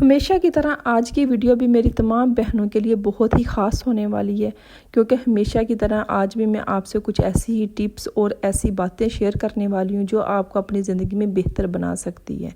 ہمیشہ کی طرح آج کی ویڈیو بھی میری تمام بہنوں کے لیے بہت ہی خاص ہونے والی ہے، کیونکہ ہمیشہ کی طرح آج بھی میں آپ سے کچھ ایسی ہی ٹپس اور ایسی باتیں شیئر کرنے والی ہوں جو آپ کو اپنی زندگی میں بہتر بنا سکتی ہے۔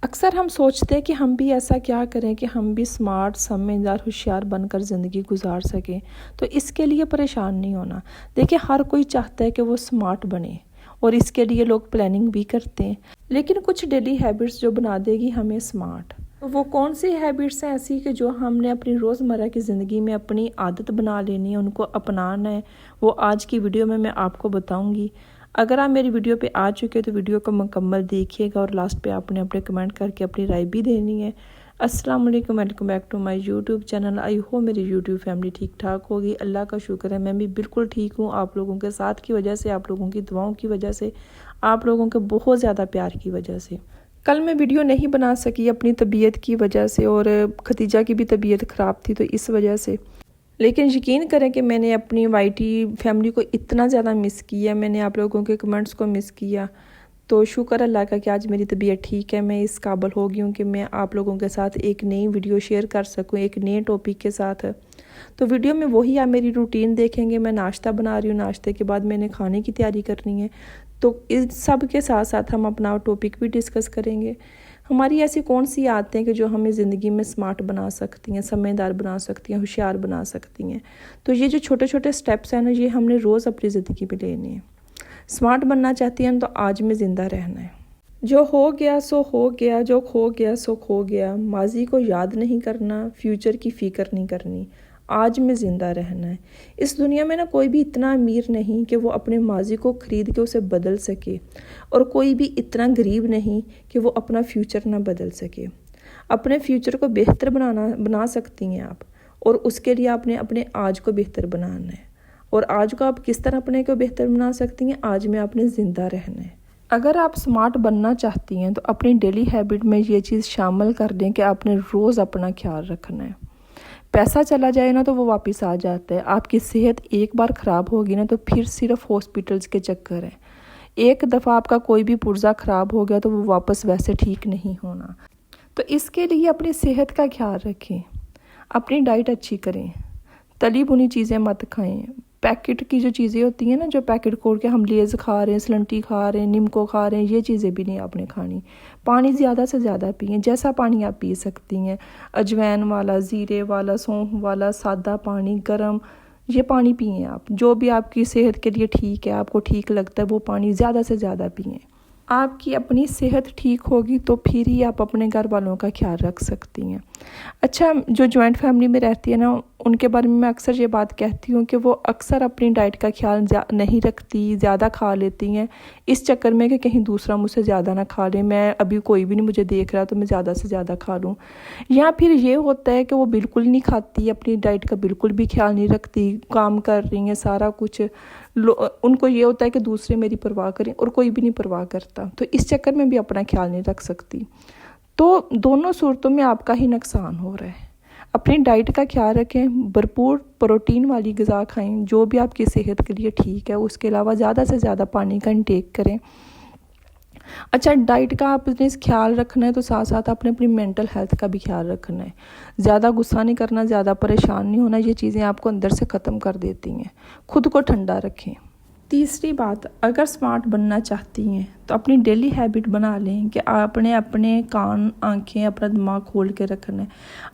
اکثر ہم سوچتے ہیں کہ ہم بھی ایسا کیا کریں کہ ہم بھی سمارٹ، سمجھدار، ہوشیار بن کر زندگی گزار سکیں، تو اس کے لیے پریشان نہیں ہونا۔ دیکھیں، ہر کوئی چاہتا ہے کہ وہ سمارٹ بنے اور اس کے لیے لوگ پلاننگ بھی کرتے ہیں، لیکن کچھ ڈیلی ہیبٹس جو بنا دے گی ہمیں سمارٹ۔ وہ کون سی ہیبٹس ہیں ایسی کہ جو ہم نے اپنی روزمرہ کی زندگی میں اپنی عادت بنا لینی ہے، ان کو اپنانا ہے، وہ آج کی ویڈیو میں آپ کو بتاؤں گی۔ اگر آپ میری ویڈیو پہ آ چکے تو ویڈیو کو مکمل دیکھیے گا، اور لاسٹ پہ آپ نے اپنے کمنٹ کر کے اپنی رائے بھی دینی ہے۔ السلام علیکم، welcome back to my YouTube channel. آئی ہو میری یوٹیوب فیملی ٹھیک ٹھاک ہوگی، اللہ کا شکر ہے میں بھی بالکل ٹھیک ہوں۔ آپ لوگوں کے ساتھ کی وجہ سے، آپ لوگوں کی دعاؤں کی وجہ سے، آپ لوگوں کے بہت زیادہ پیار کی وجہ سے۔ کل میں ویڈیو نہیں بنا سکی اپنی طبیعت کی وجہ سے، اور ختیجہ کی بھی طبیعت خراب تھی تو اس وجہ سے، لیکن یقین کریں کہ میں نے اپنی وائی ٹی فیملی کو اتنا زیادہ مس کیا، میں نے آپ لوگوں کے کمنٹس کو مس کیا، تو شکر اللہ کا کہ آج میری طبیعت ٹھیک ہے، میں اس قابل ہو گئی ہوں کہ میں آپ لوگوں کے ساتھ ایک نئی ویڈیو شیئر کر سکوں ایک نئے ٹاپک کے ساتھ۔ تو ویڈیو میں وہی آپ میری روٹین دیکھیں گے، میں ناشتہ بنا رہی ہوں، ناشتے کے بعد میں نے کھانے کی تیاری کرنی ہے، تو اس سب کے ساتھ ساتھ ہم اپنا ٹاپک بھی ڈسکس کریں گے۔ ہماری ایسی کون سی عادتیں کہ جو ہمیں زندگی میں سمارٹ بنا سکتی ہیں، سمجھدار بنا سکتی ہیں، ہوشیار بنا سکتی ہیں۔ تو یہ جو چھوٹے چھوٹے سٹیپس ہیں نا، یہ ہم نے روز اپنی زندگی میں لینے ہیں۔ سمارٹ بننا چاہتی ہیں تو آج میں زندہ رہنا ہے۔ جو ہو گیا سو ہو گیا، جو کھو گیا سو کھو گیا، ماضی کو یاد نہیں کرنا، فیوچر کی فکر نہیں کرنی، آج میں زندہ رہنا ہے۔ اس دنیا میں نا کوئی بھی اتنا امیر نہیں کہ وہ اپنے ماضی کو خرید کے اسے بدل سکے، اور کوئی بھی اتنا غریب نہیں کہ وہ اپنا فیوچر نہ بدل سکے۔ اپنے فیوچر کو بہتر بنا سکتی ہیں آپ، اور اس کے لیے آپ نے اپنے آج کو بہتر بنانا ہے۔ اور آج کو آپ کس طرح اپنے کو بہتر بنا سکتی ہیں؟ آج میں آپ نے زندہ رہنا ہے۔ اگر آپ سمارٹ بننا چاہتی ہیں تو اپنی ڈیلی ہیبٹ میں یہ چیز شامل کر دیں کہ آپ نے روز اپنا خیال رکھنا ہے۔ پیسہ چلا جائے نا تو وہ واپس آ جاتا ہے، آپ کی صحت ایک بار خراب ہوگی نا تو پھر صرف ہاسپٹلز کے چکر ہیں۔ ایک دفعہ آپ کا کوئی بھی پرزہ خراب ہو گیا تو وہ واپس ویسے ٹھیک نہیں ہونا۔ تو اس کے لیے اپنی صحت کا خیال رکھیں، اپنی ڈائٹ اچھی کریں، تلی بھنی چیزیں مت کھائیں۔ پیکٹ کی جو چیزیں ہوتی ہیں نا، جو پیکٹ کھول کے ہم لیز کھا رہے ہیں، سلنٹی کھا رہے ہیں، نمکو کھا رہے ہیں، یہ چیزیں بھی نہیں آپ نے کھانی۔ پانی زیادہ سے زیادہ پئیں، جیسا پانی آپ پی سکتی ہیں، اجوائن والا، زیرے والا، سونف والا، سادہ پانی، گرم، یہ پانی پئیں آپ، جو بھی آپ کی صحت کے لیے ٹھیک ہے، آپ کو ٹھیک لگتا ہے وہ پانی زیادہ سے زیادہ پئیں۔ آپ کی اپنی صحت ٹھیک ہوگی تو پھر ہی آپ اپنے گھر والوں کا خیال رکھ سکتی ہیں۔ اچھا، جو جوائنٹ فیملی میں رہتی ہے نا، ان کے بارے میں اکثر یہ بات کہتی ہوں کہ وہ اکثر اپنی ڈائٹ کا خیال نہیں رکھتی، زیادہ کھا لیتی ہیں، اس چکر میں کہ کہیں دوسرا مجھ سے زیادہ نہ کھا لے، میں ابھی کوئی بھی نہیں مجھے دیکھ رہا تو میں زیادہ سے زیادہ کھا لوں۔ یا پھر یہ ہوتا ہے کہ وہ بالکل نہیں کھاتی، اپنی ڈائٹ کا بالکل بھی خیال نہیں رکھتی، کام کر رہی ہیں سارا کچھ، ان کو یہ ہوتا ہے کہ دوسرے میری پرواہ کریں، اور کوئی بھی نہیں پرواہ کرتا، تو اس چکر میں بھی اپنا خیال نہیں رکھ سکتی۔ تو دونوں صورتوں میں آپ کا ہی نقصان ہو رہا ہے۔ اپنی ڈائٹ کا خیال رکھیں، بھرپور پروٹین والی غذا کھائیں جو بھی آپ کی صحت کے لیے ٹھیک ہے، اس کے علاوہ زیادہ سے زیادہ پانی کا انٹیک کریں۔ اچھا، ڈائٹ کا آپ نے خیال رکھنا ہے تو ساتھ ساتھ آپ نے اپنی مینٹل ہیلتھ کا بھی خیال رکھنا ہے۔ زیادہ غصہ نہیں کرنا، زیادہ پریشان نہیں ہونا، یہ چیزیں آپ کو اندر سے ختم کر دیتی ہیں۔ خود کو ٹھنڈا رکھیں۔ تیسری بات، اگر سمارٹ بننا چاہتی ہیں تو اپنی ڈیلی ہیبٹ بنا لیں کہ آپ نے اپنے کان، آنکھیں، اپنا دماغ کھول کے رکھنا ہے۔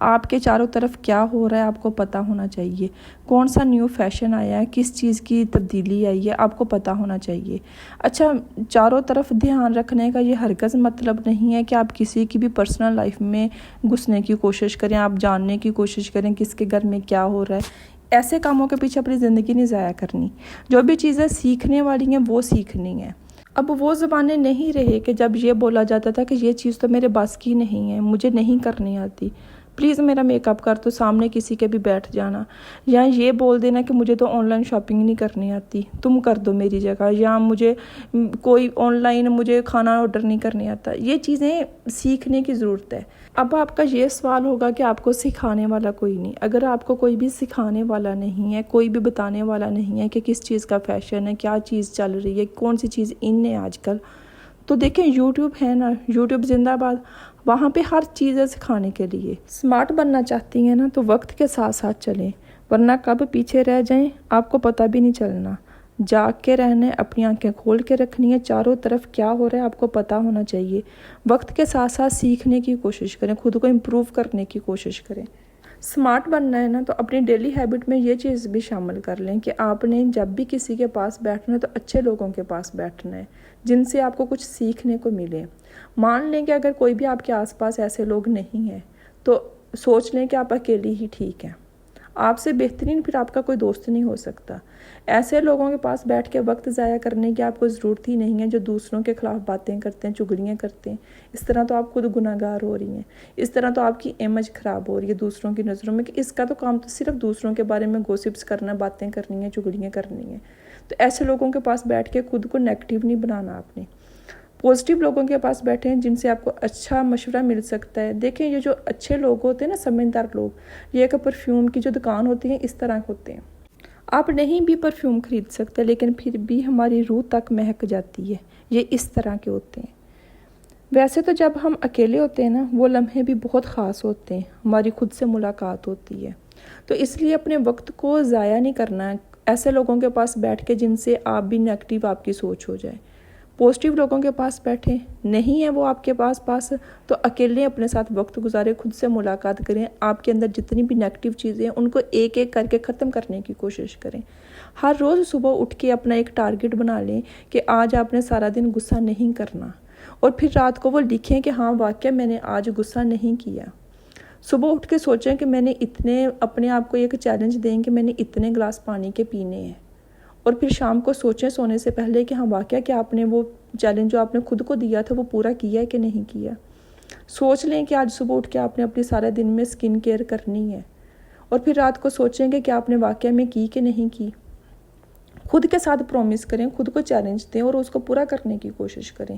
آپ کے چاروں طرف کیا ہو رہا ہے آپ کو پتہ ہونا چاہیے، کون سا نیو فیشن آیا ہے، کس چیز کی تبدیلی آئی ہے، آپ کو پتہ ہونا چاہیے۔ اچھا، چاروں طرف دھیان رکھنے کا یہ ہرگز مطلب نہیں ہے کہ آپ کسی کی بھی پرسنل لائف میں گھسنے کی کوشش کریں، آپ جاننے کی کوشش کریں کس کے گھر میں کیا ہو رہا ہے۔ ایسے کاموں کے پیچھے اپنی زندگی نہیں ضائع کرنی۔ جو بھی چیزیں سیکھنے والی ہیں وہ سیکھنی ہیں۔ اب وہ زمانے نہیں رہے کہ جب یہ بولا جاتا تھا کہ یہ چیز تو میرے بس کی نہیں ہے، مجھے نہیں کرنی آتی، پلیز میرا میک اپ کر تو سامنے کسی کے بھی بیٹھ جانا، یا یہ بول دینا کہ مجھے تو آن لائن شاپنگ نہیں کرنی آتی، تم کر دو میری جگہ، یا مجھے کوئی آن لائن مجھے کھانا آرڈر نہیں کرنے آتا۔ یہ چیزیں سیکھنے کی ضرورت ہے۔ اب آپ کا یہ سوال ہوگا کہ آپ کو سکھانے والا کوئی نہیں۔ اگر آپ کو کوئی بھی سکھانے والا نہیں ہے، کوئی بھی بتانے والا نہیں ہے کہ کس چیز کا فیشن ہے، کیا چیز چل رہی ہے، کون سی چیز ان ہے آج کل، تو دیکھیں یوٹیوب ہے نا، یوٹیوب زندہ باد۔ وہاں پہ ہر چیز ہے سکھانے کے لیے۔ اسمارٹ بننا چاہتی ہیں نا تو وقت کے ساتھ ساتھ چلیں، ورنہ کب پیچھے رہ جائیں آپ کو پتہ بھی نہیں چلنا۔ جاگ کے رہنا ہے، اپنی آنکھیں کھول کے رکھنی ہے، چاروں طرف کیا ہو رہا ہے آپ کو پتہ ہونا چاہیے۔ وقت کے ساتھ ساتھ سیکھنے کی کوشش کریں، خود کو امپروو کرنے کی کوشش کریں۔ اسمارٹ بننا ہے نا تو اپنی ڈیلی ہیبٹ میں یہ چیز بھی شامل کر لیں کہ آپ نے جب بھی کسی کے پاس بیٹھنا ہے تو اچھے لوگوں کے پاس بیٹھنا ہے جن سے آپ کو کچھ سیکھنے کو ملے۔ مان لیں کہ اگر کوئی بھی آپ کے آس پاس ایسے لوگ نہیں ہیں تو سوچ لیں کہ آپ اکیلی ہی ٹھیک ہیں۔ آپ سے بہترین پھر آپ کا کوئی دوست نہیں ہو سکتا۔ ایسے لوگوں کے پاس بیٹھ کے وقت ضائع کرنے کی آپ کو ضرورت ہی نہیں ہے جو دوسروں کے خلاف باتیں کرتے ہیں، چگلیاں کرتے ہیں۔ اس طرح تو آپ خود گناہگار ہو رہی ہیں، اس طرح تو آپ کی امیج خراب ہو رہی ہے دوسروں کی نظروں میں کہ اس کا تو کام تو صرف دوسروں کے بارے میں گوسپس کرنا، باتیں کرنی ہیں، چگلیاں کرنی ہیں۔ تو ایسے لوگوں کے پاس بیٹھ کے خود کو نیگیٹو نہیں بنانا آپ نے۔ پازیٹیو لوگوں کے پاس بیٹھے ہیں جن سے آپ کو اچھا مشورہ مل سکتا ہے۔ دیکھیں یہ جو اچھے لوگ ہوتے ہیں نا، سمجھدار لوگ، یہ کہ پرفیوم کی جو دکان ہوتی ہے اس طرح ہوتے ہیں۔ آپ نہیں بھی پرفیوم خرید سکتے لیکن پھر بھی ہماری روح تک مہک جاتی ہے، یہ اس طرح کے ہوتے ہیں۔ ویسے تو جب ہم اکیلے ہوتے ہیں نا وہ لمحے بھی بہت خاص ہوتے ہیں، ہماری خود سے ملاقات ہوتی ہے۔ تو اس لیے اپنے وقت کو ضائع نہیں کرنا ہے ایسے لوگوں کے پاس بیٹھ کے جن سے آپ بھی نیگیٹو آپ کی سوچ ہو جائے۔ پازیٹیو لوگوں کے پاس بیٹھیں، نہیں ہے وہ آپ کے پاس تو اکیلے اپنے ساتھ وقت گزاریں، خود سے ملاقات کریں، آپ کے اندر جتنی بھی نیگیٹو چیزیں ہیں ان کو ایک ایک کر کے ختم کرنے کی کوشش کریں۔ ہر روز صبح اٹھ کے اپنا ایک ٹارگٹ بنا لیں کہ آج آپ نے سارا دن غصہ نہیں کرنا، اور پھر رات کو وہ لکھیں کہ ہاں واقعہ میں نے آج غصہ نہیں کیا۔ صبح اٹھ کے سوچیں کہ میں نے اپنے آپ کو ایک چیلنج دیں کہ میں نے اتنے گلاس پانی کے پینے ہیں، اور پھر شام کو سوچیں سونے سے پہلے کہ ہاں واقعہ کہ آپ نے وہ چیلنج جو آپ نے خود کو دیا تھا وہ پورا کیا ہے کہ نہیں کیا۔ سوچ لیں کہ آج صبح اٹھ کے آپ نے اپنی سارے دن میں سکن کیئر کرنی ہے، اور پھر رات کو سوچیں کہ آپ نے واقعہ میں کی کہ نہیں کی۔ خود کے ساتھ پرومس کریں، خود کو چیلنج دیں اور اس کو پورا کرنے کی کوشش کریں۔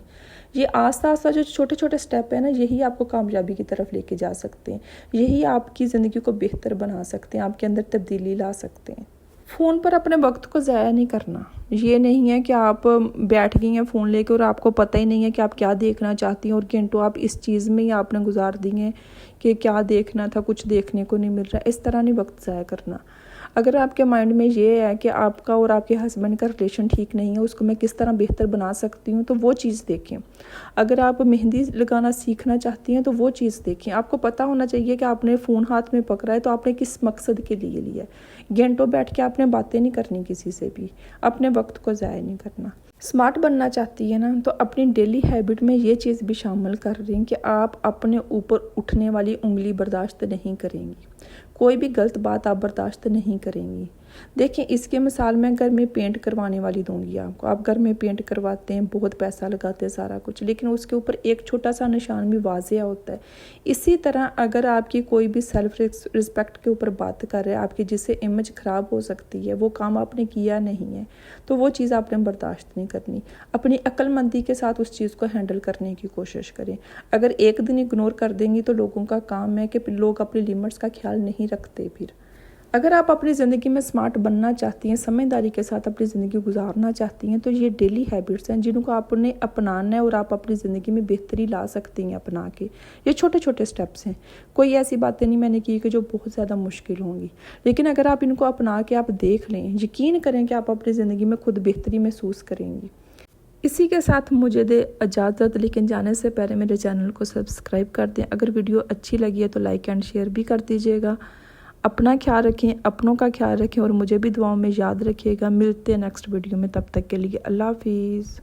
یہ آہستہ آہستہ جو چھوٹے چھوٹے سٹیپ ہیں نا یہی آپ کو کامیابی کی طرف لے کے جا سکتے ہیں، یہی آپ کی زندگی کو بہتر بنا سکتے ہیں، آپ کے اندر تبدیلی لا سکتے ہیں۔ فون پر اپنے وقت کو ضائع نہیں کرنا۔ یہ نہیں ہے کہ آپ بیٹھ گئی ہیں فون لے کے اور آپ کو پتہ ہی نہیں ہے کہ آپ کیا دیکھنا چاہتی ہیں، اور گھنٹوں آپ اس چیز میں ہی آپ نے گزار دی ہیں کہ کیا دیکھنا تھا، کچھ دیکھنے کو نہیں مل رہا۔ اس طرح نہیں وقت ضائع کرنا۔ اگر آپ کے مائنڈ میں یہ ہے کہ آپ کا اور آپ کے ہسبینڈ کا ریلیشن ٹھیک نہیں ہے، اس کو میں کس طرح بہتر بنا سکتی ہوں، تو وہ چیز دیکھیں۔ اگر آپ مہندی لگانا سیکھنا چاہتی ہیں تو وہ چیز دیکھیں۔ آپ کو پتہ ہونا چاہیے کہ آپ نے فون ہاتھ میں پکڑا ہے تو آپ نے کس مقصد کے لیے لیا ہے۔ گھنٹوں بیٹھ کے آپ نے باتیں نہیں کرنی کسی سے بھی، اپنے وقت کو ضائع نہیں کرنا۔ اسمارٹ بننا چاہتی ہے نا تو اپنی ڈیلی ہیبٹ میں یہ چیز بھی شامل کر رہی ہیں کہ آپ اپنے اوپر اٹھنے والی انگلی برداشت نہیں کریں گی، کوئی بھی غلط بات آپ برداشت نہیں کریں گی۔ دیکھیں اس کے مثال میں گھر میں پینٹ کروانے والی دوں گی آپ کو۔ آپ گھر میں پینٹ کرواتے ہیں، بہت پیسہ لگاتے ہیں، سارا کچھ، لیکن اس کے اوپر ایک چھوٹا سا نشان بھی واضح ہوتا ہے۔ اسی طرح اگر آپ کی کوئی بھی سیلف رسپیکٹ کے اوپر بات کر رہے ہیں، آپ کی جس سے امیج خراب ہو سکتی ہے، وہ کام آپ نے کیا نہیں ہے تو وہ چیز آپ نے برداشت نہیں کرنی۔ اپنی عقل مندی کے ساتھ اس چیز کو ہینڈل کرنے کی کوشش کریں۔ اگر ایک دن اگنور کر دیں گی تو لوگوں کا کام ہے کہ لوگ اپنی لیمٹس کا خیال نہیں رکھتے۔ پھر اگر آپ اپنی زندگی میں اسمارٹ بننا چاہتی ہیں، سمجھداری کے ساتھ اپنی زندگی گزارنا چاہتی ہیں، تو یہ ڈیلی ہیبٹس ہیں جن کو آپ نے اپنانا ہے اور آپ اپنی زندگی میں بہتری لا سکتی ہیں اپنا کے۔ یہ چھوٹے چھوٹے سٹیپس ہیں، کوئی ایسی باتیں نہیں میں نے کی کہ جو بہت زیادہ مشکل ہوں گی، لیکن اگر آپ ان کو اپنا کے آپ دیکھ لیں، یقین کریں کہ آپ اپنی زندگی میں خود بہتری محسوس کریں گی۔ اسی کے ساتھ مجھے دے اجازت، لیکن جانے سے پہلے میرے چینل کو سبسکرائب کر دیں۔ اگر ویڈیو اچھی لگی ہے تو لائک اینڈ شیئر بھی کر دیجیے گا۔ اپنا خیال رکھیں، اپنوں کا خیال رکھیں، اور مجھے بھی دعاؤں میں یاد رکھیے گا۔ ملتے ہیں نیکسٹ ویڈیو میں، تب تک کے لیے اللہ حافظ۔